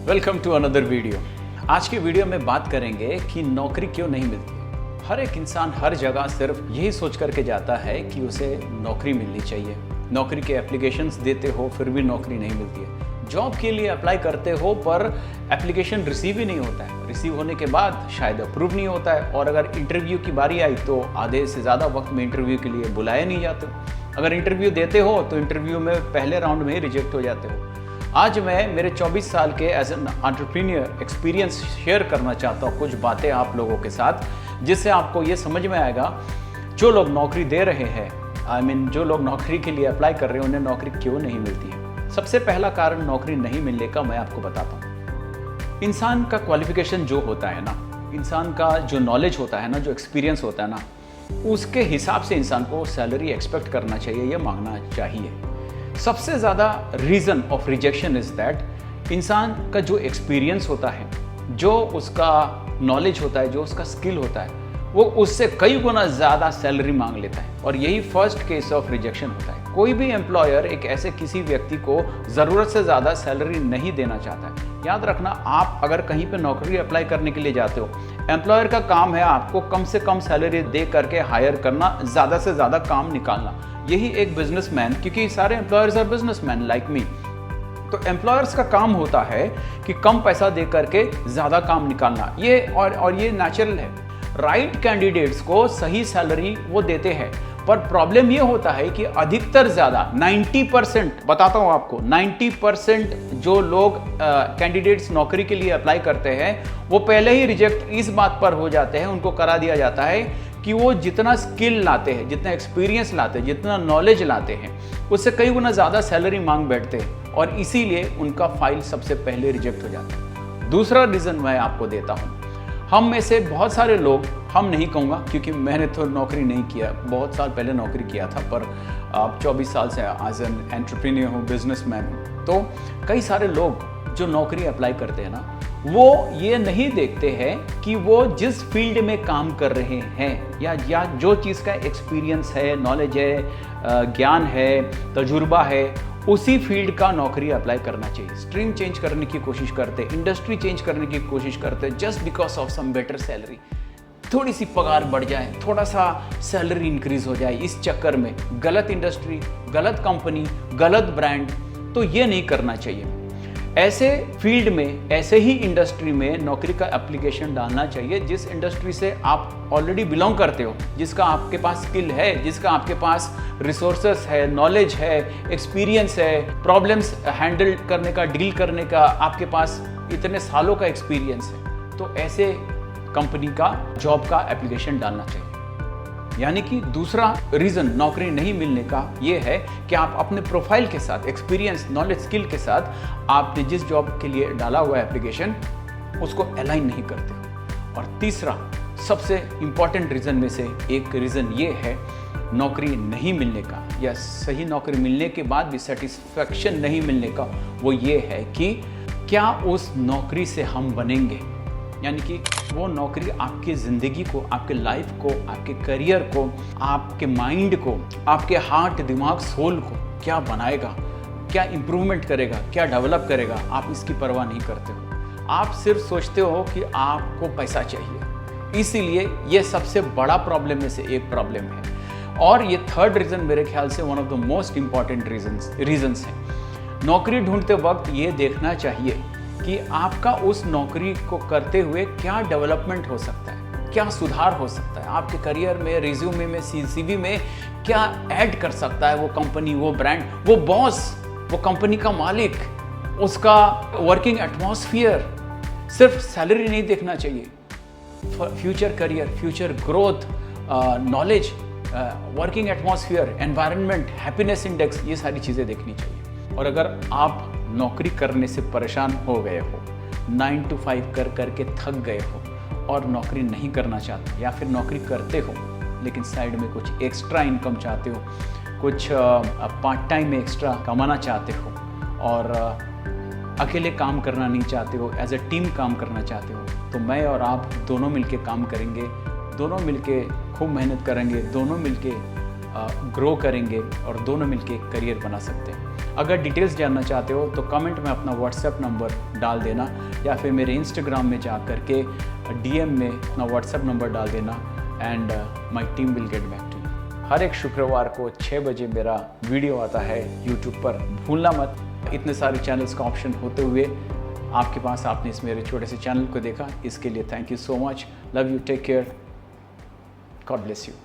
Welcome to another video. आज की video में बात करेंगे कि नौकरी क्यों नहीं मिलती। हर एक इंसान हर जगह सिर्फ यही सोच करके जाता है कि उसे नौकरी मिलनी चाहिए। नौकरी के एप्लीकेशंस देते हो फिर भी नौकरी नहीं मिलती है। जॉब के लिए अप्लाई करते हो पर एप्लीकेशन रिसीव ही नहीं होता है। रिसीव होने के बाद शायद अप्रूव नहीं होता है और अगर इंटरव्यू की बारी आई तो आधे से ज़्यादा वक्त में इंटरव्यू के लिए बुलाए नहीं जाते हो। अगर इंटरव्यू देते हो तो इंटरव्यू में पहले राउंड में ही रिजेक्ट हो जाते हो। आज मैं मेरे 24 साल के as an entrepreneur experience share करना चाहता हूँ, कुछ बातें आप लोगों के साथ, जिससे आपको ये समझ में आएगा जो लोग नौकरी दे रहे हैं, जो लोग नौकरी के लिए अप्लाई कर रहे हैं उन्हें नौकरी क्यों नहीं मिलती है। सबसे पहला कारण नौकरी नहीं मिलने का मैं आपको बताता हूँ। इंसान का क्वालिफिकेशन जो होता है ना, इंसान का जो नॉलेज होता है ना, जो एक्सपीरियंस होता है ना, उसके हिसाब से इंसान को सैलरी एक्सपेक्ट करना चाहिए या मांगना चाहिए। सबसे ज़्यादा reason of rejection is that इंसान का जो एक्सपीरियंस होता है, जो उसका नॉलेज होता है, जो उसका स्किल होता है, वो उससे कई गुना ज़्यादा सैलरी मांग लेता है और यही फर्स्ट केस ऑफ रिजेक्शन होता है। कोई भी एम्प्लॉयर एक ऐसे किसी व्यक्ति को ज़रूरत से ज़्यादा सैलरी नहीं देना चाहता है। याद रखना, आप अगर कहीं पे नौकरी अप्लाई करने के लिए जाते हो, एम्प्लॉयर का काम है आपको कम से कम सैलरी दे करके हायर करना, ज़्यादा से ज़्यादा काम निकालना। यही एक बिजनेसमैन, क्योंकि सारे employers are businessman like me, तो एम्प्लॉयर्स का काम होता है कि कम पैसा दे करके ज़्यादा काम निकालना। ये और ये नेचुरल है। राइट कैंडिडेट्स को सही सैलरी वो देते हैं, पर प्रॉब्लम ये होता है कि अधिकतर ज़्यादा 90%, बताता हूँ आपको, 90% जो लोग कैंडिडेट्स नौकरी के लिए अप्लाई करते हैं वो पहले ही रिजेक्ट इस बात पर हो जाते हैं, उनको करा दिया जाता है कि वो जितना स्किल लाते हैं, जितना एक्सपीरियंस लाते हैं, जितना नॉलेज लाते हैं, उससे कई गुना ज़्यादा सैलरी मांग बैठते हैं और इसीलिए उनका फाइल सबसे पहले रिजेक्ट हो जाता है। दूसरा रीज़न मैं आपको देता हूँ। हम में से बहुत सारे लोग, हम नहीं कहूँगा क्योंकि मैंने तो नौकरी नहीं किया, बहुत साल पहले नौकरी किया था, पर अब 24 साल से एज एन एंटरप्रेन्योर हूँ, बिजनेसमैन हूँ, तो कई सारे लोग जो नौकरी अप्लाई करते हैं ना, वो ये नहीं देखते हैं कि वो जिस फील्ड में काम कर रहे हैं या जो चीज़ का एक्सपीरियंस है, नॉलेज है, ज्ञान है, तजुर्बा है, उसी फील्ड का नौकरी अप्लाई करना चाहिए। स्ट्रीम चेंज करने की कोशिश करते, इंडस्ट्री चेंज करने की कोशिश करते just because of some better salary, थोड़ी सी पगार बढ़ जाए, थोड़ा सा सैलरी इंक्रीज हो जाए, इस चक्कर में गलत इंडस्ट्री, गलत कंपनी, गलत ब्रांड, तो ये नहीं करना चाहिए। ऐसे फील्ड में, ऐसे ही इंडस्ट्री में नौकरी का एप्लीकेशन डालना चाहिए जिस इंडस्ट्री से आप ऑलरेडी बिलोंग करते हो, जिसका आपके पास स्किल है, जिसका आपके पास रिसोर्सेस है, नॉलेज है, एक्सपीरियंस है, प्रॉब्लम्स हैंडल करने का, डील करने का आपके पास इतने सालों का एक्सपीरियंस है, तो ऐसे कंपनी का जॉब का एप्लीकेशन डालना चाहिए। यानी कि दूसरा रीज़न नौकरी नहीं मिलने का ये है कि आप अपने प्रोफाइल के साथ, एक्सपीरियंस, नॉलेज, स्किल के साथ आपने जिस जॉब के लिए डाला हुआ एप्लीकेशन उसको अलाइन नहीं करते। और तीसरा सबसे इम्पॉर्टेंट रीज़न में से एक रीज़न ये है नौकरी नहीं मिलने का, या सही नौकरी मिलने के बाद भी सेटिस्फैक्शन नहीं मिलने का, वो ये है कि क्या उस नौकरी से हम बनेंगे। यानी कि वो नौकरी आपकी ज़िंदगी को, आपके लाइफ को, आपके करियर को, आपके माइंड को, आपके हार्ट, दिमाग, सोल को क्या बनाएगा, क्या इम्प्रूवमेंट करेगा, क्या डेवलप करेगा, आप इसकी परवाह नहीं करते हो। आप सिर्फ सोचते हो कि आपको पैसा चाहिए। इसीलिए ये सबसे बड़ा प्रॉब्लम में से एक प्रॉब्लम है। और ये थर्ड रीज़न मेरे ख्याल से one of the most important reasons है। नौकरी ढूंढते वक्त ये देखना चाहिए कि आपका उस नौकरी को करते हुए क्या डेवलपमेंट हो सकता है, क्या सुधार हो सकता है आपके करियर में, रिज्यूमे में, सीवी में क्या ऐड कर सकता है वो कंपनी, वो ब्रांड, वो बॉस, वो कंपनी का मालिक, उसका वर्किंग एटमॉस्फेयर। सिर्फ सैलरी नहीं देखना चाहिए, future career, future growth, knowledge, working atmosphere, environment, happiness index, ये सारी चीज़ें देखनी चाहिए। और अगर आप नौकरी करने से परेशान हो गए हो, 9 to 5 कर करके थक गए हो और नौकरी नहीं करना चाहते, या फिर नौकरी करते हो लेकिन साइड में कुछ एक्स्ट्रा इनकम चाहते हो, कुछ पार्ट टाइम में एक्स्ट्रा कमाना चाहते हो और अकेले काम करना नहीं चाहते हो, एज ए टीम काम करना चाहते हो, तो मैं और आप दोनों मिलके काम करेंगे, दोनों मिलके खूब मेहनत करेंगे, दोनों मिलके ग्रो करेंगे और दोनों मिलके करियर बना सकते हैं। अगर डिटेल्स जानना चाहते हो तो कमेंट में अपना व्हाट्सएप नंबर डाल देना या फिर मेरे इंस्टाग्राम में जा कर के DM में अपना व्हाट्सएप नंबर डाल देना and my team will get back to you. हर एक शुक्रवार को 6 बजे मेरा वीडियो आता है यूट्यूब पर, भूलना मत। इतने सारे चैनल्स का ऑप्शन होते हुए आपके पास आपने इस मेरे छोटे से चैनल को देखा, इसके लिए thank you so much. Love you, take care, god bless you.